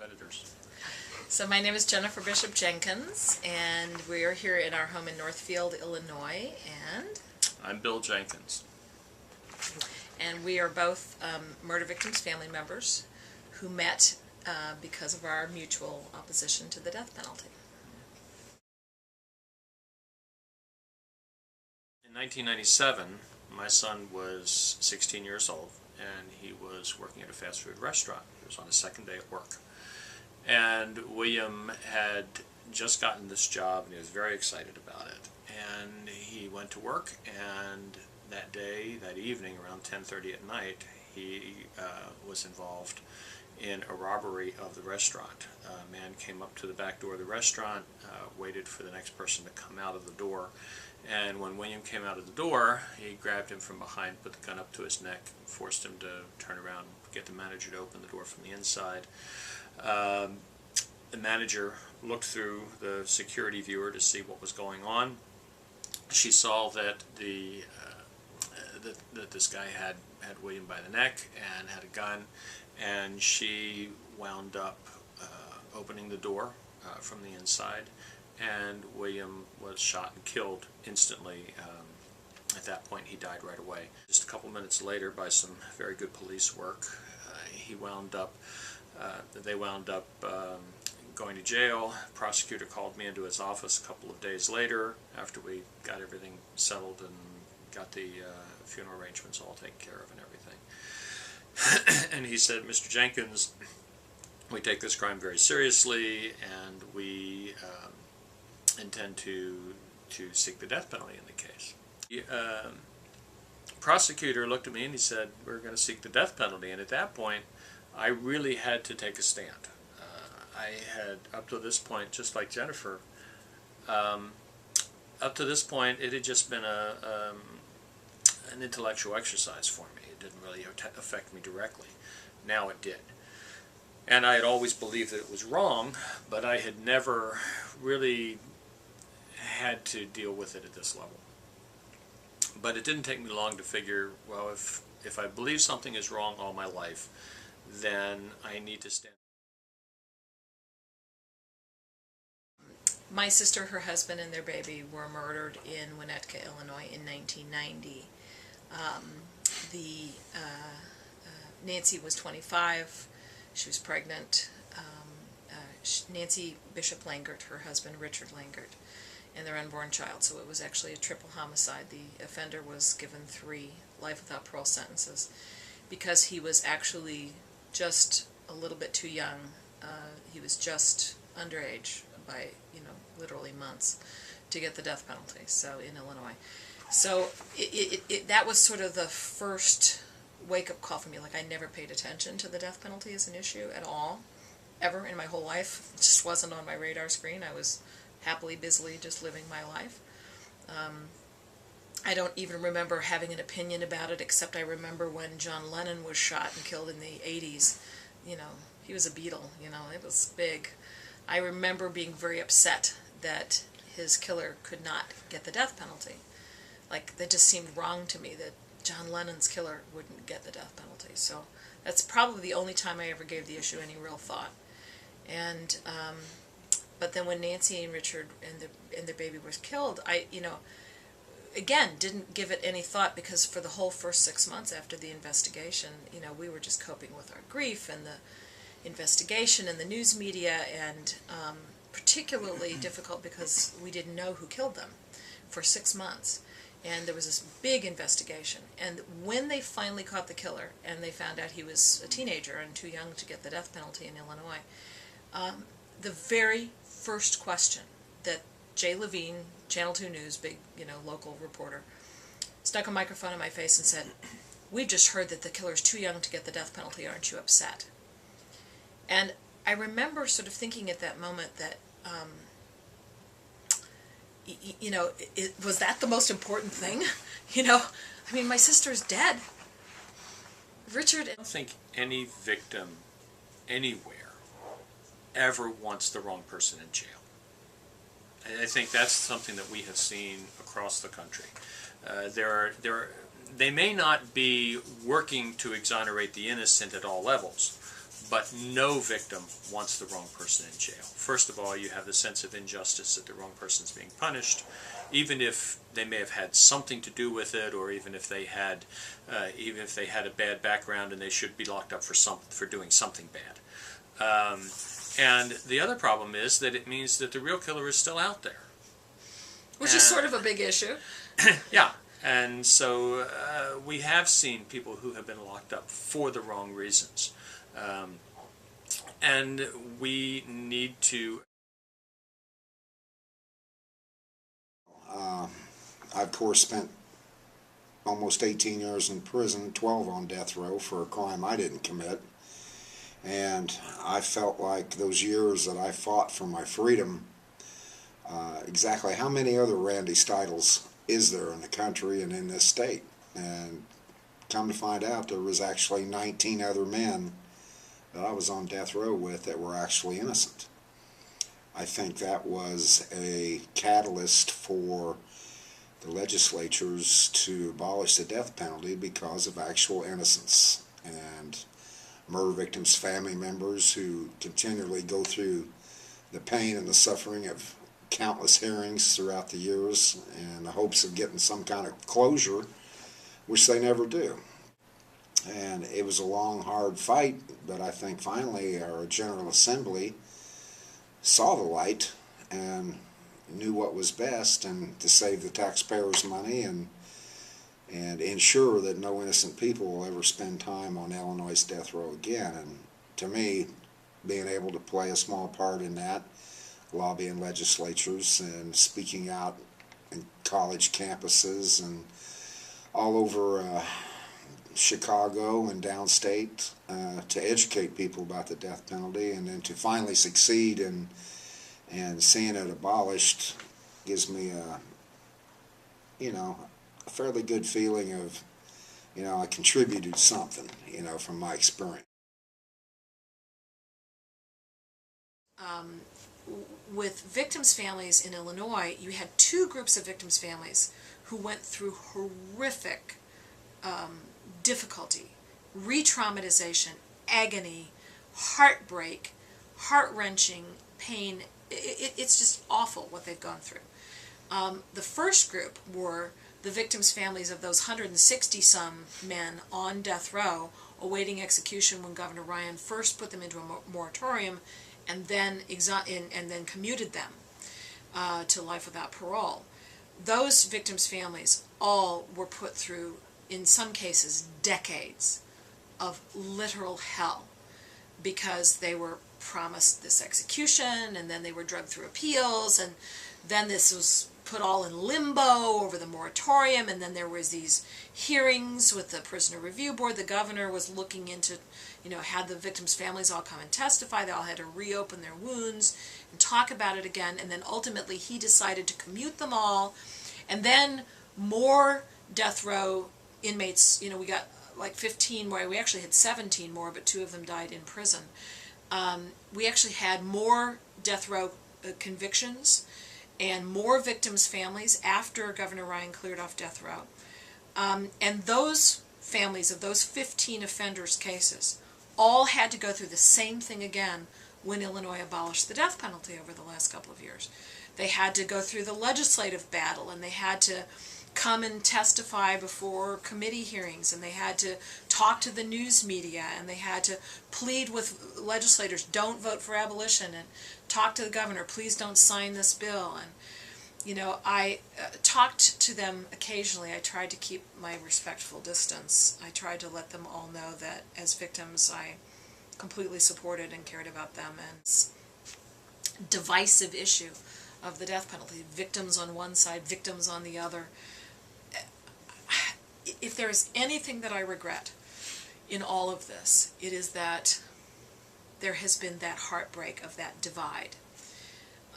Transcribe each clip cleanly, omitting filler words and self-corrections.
Editors. So my name is Jennifer Bishop Jenkins, and we are here in our home in Northfield, Illinois, and I'm Bill Jenkins. We are both murder victims' family members who met because of our mutual opposition to the death penalty. In 1997, my son was 16 years old, and he was working at a fast food restaurant. He was on his second day at work. And William had just gotten this job, and he was very excited about it. And he went to work, and that day, that evening, around 10:30 at night, he was involved in a robbery of the restaurant. A man came up to the back door of the restaurant, waited for the next person to come out of the door, and when William came out of the door, he grabbed him from behind, put the gun up to his neck, forced him to turn around, get the manager to open the door from the inside. The manager looked through the security viewer to see what was going on. She saw that that this guy had William by the neck and had a gun, and she wound up opening the door from the inside, and William was shot and killed instantly. At that point, he died right away. Just a couple minutes later, by some very good police work, they wound up going to jail. The prosecutor called me into his office a couple of days later after we got everything settled and got the funeral arrangements all taken care of and everything. And he said, "Mr. Jenkins, we take this crime very seriously, and we intend to seek the death penalty in the case." The prosecutor looked at me and he said, "We're going to seek the death penalty." And at that point, I really had to take a stand. I had, up to this point, just like Jennifer, up to this point, it had just been an intellectual exercise for me. It didn't really affect me directly. Now it did. And I had always believed that it was wrong, but I had never really had to deal with it at this level. But it didn't take me long to figure, well, if I believe something is wrong all my life, then I need to stand. My sister, her husband, and their baby were murdered in Winnetka, Illinois in 1990. Nancy was 25. She was pregnant. Nancy Bishop Langert, her husband Richard Langert, and their unborn child. So it was actually a triple homicide. The offender was given 3 life without parole sentences because he was actually just a little bit too young. He was just underage by, literally months to get the death penalty, so in Illinois. So that was sort of the first wake-up call for me. Like, I never paid attention to the death penalty as an issue at all, ever in my whole life. It just wasn't on my radar screen. I was happily, busily just living my life. I don't even remember having an opinion about it, except I remember when John Lennon was shot and killed in the 80s. He was a Beatle, it was big. I remember being very upset that his killer could not get the death penalty. Like, that just seemed wrong to me that John Lennon's killer wouldn't get the death penalty. So that's probably the only time I ever gave the issue any real thought. And but then when Nancy and Richard and their baby was killed, I again didn't give it any thought, because for the whole first 6 months after the investigation, we were just coping with our grief and the investigation and the news media, and particularly difficult because we didn't know who killed them for 6 months, and there was this big investigation. And when they finally caught the killer and they found out he was a teenager and too young to get the death penalty in Illinois, the very first question that Jay Levine, Channel 2 News, big local reporter, stuck a microphone in my face and said, "We've just heard that the killer's too young to get the death penalty. Aren't you upset?" And I remember sort of thinking at that moment that, was that the most important thing? I mean, my sister's dead. Richard... I don't think any victim anywhere ever wants the wrong person in jail. I think that's something that we have seen across the country. They may not be working to exonerate the innocent at all levels, but no victim wants the wrong person in jail. First of all, you have the sense of injustice that the wrong person is being punished, even if they may have had something to do with it, or even if they had a bad background and they should be locked up for doing something bad. And the other problem is that it means that the real killer is still out there, which is sort of a big issue. Yeah. And so we have seen people who have been locked up for the wrong reasons. And we need to... I, of course, spent almost 18 years in prison, 12 on death row for a crime I didn't commit. And I felt like those years that I fought for my freedom, exactly how many other Randy Steidles is there in the country and in this state? And come to find out, there was actually 19 other men that I was on death row with that were actually innocent. I think that was a catalyst for the legislatures to abolish the death penalty because of actual innocence. And murder victims' family members who continually go through the pain and the suffering of countless hearings throughout the years in the hopes of getting some kind of closure, which they never do. And it was a long, hard fight, but I think finally our General Assembly saw the light and knew what was best, and to save the taxpayers' money and ensure that no innocent people will ever spend time on Illinois' death row again. And to me, being able to play a small part in that, lobbying legislatures and speaking out in college campuses and all over Chicago and downstate to educate people about the death penalty, and then to finally succeed in seeing it abolished gives me a fairly good feeling of, I contributed something, from my experience. With victims' families in Illinois, you had two groups of victims' families who went through horrific difficulty, re-traumatization, agony, heartbreak, heart-wrenching pain. It's just awful what they've gone through. The first group were the victims' families of those 160-some men on death row awaiting execution when Governor Ryan first put them into a moratorium and then commuted them to life without parole. Those victims' families all were put through, in some cases, decades of literal hell because they were promised this execution, and then they were dragged through appeals, and then this was put all in limbo over the moratorium, and then there was these hearings with the Prisoner Review Board. The governor was looking into, had the victims' families all come and testify. They all had to reopen their wounds and talk about it again, and then ultimately he decided to commute them all, and then more death row inmates, we got like 15 more. We actually had 17 more, but 2 of them died in prison. We actually had more death row convictions and more victims' families after Governor Ryan cleared off death row. And those families of those 15 offenders' cases all had to go through the same thing again when Illinois abolished the death penalty over the last couple of years. They had to go through the legislative battle, and they had to come and testify before committee hearings, and they had to talk to the news media, and they had to plead with legislators, don't vote for abolition, and talk to the governor, please don't sign this bill. And I talked to them occasionally. I tried to keep my respectful distance. I tried to let them all know that as victims I completely supported and cared about them. And it's a divisive issue of the death penalty, victims on one side, victims on the other. If there is anything that I regret in all of this, it is that there has been that heartbreak of that divide.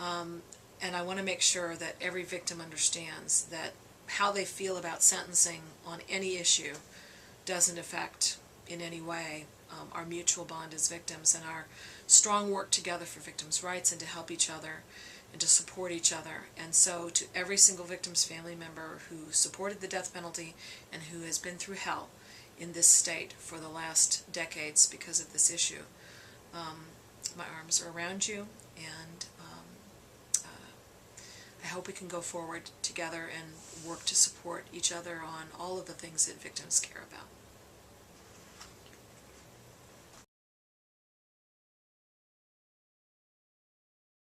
And I want to make sure that every victim understands that how they feel about sentencing on any issue doesn't affect in any way our mutual bond as victims and our strong work together for victims' rights and to help each other and to support each other. And so to every single victim's family member who supported the death penalty and who has been through hell in this state for the last decades because of this issue, my arms are around you, and I hope we can go forward together and work to support each other on all of the things that victims care about.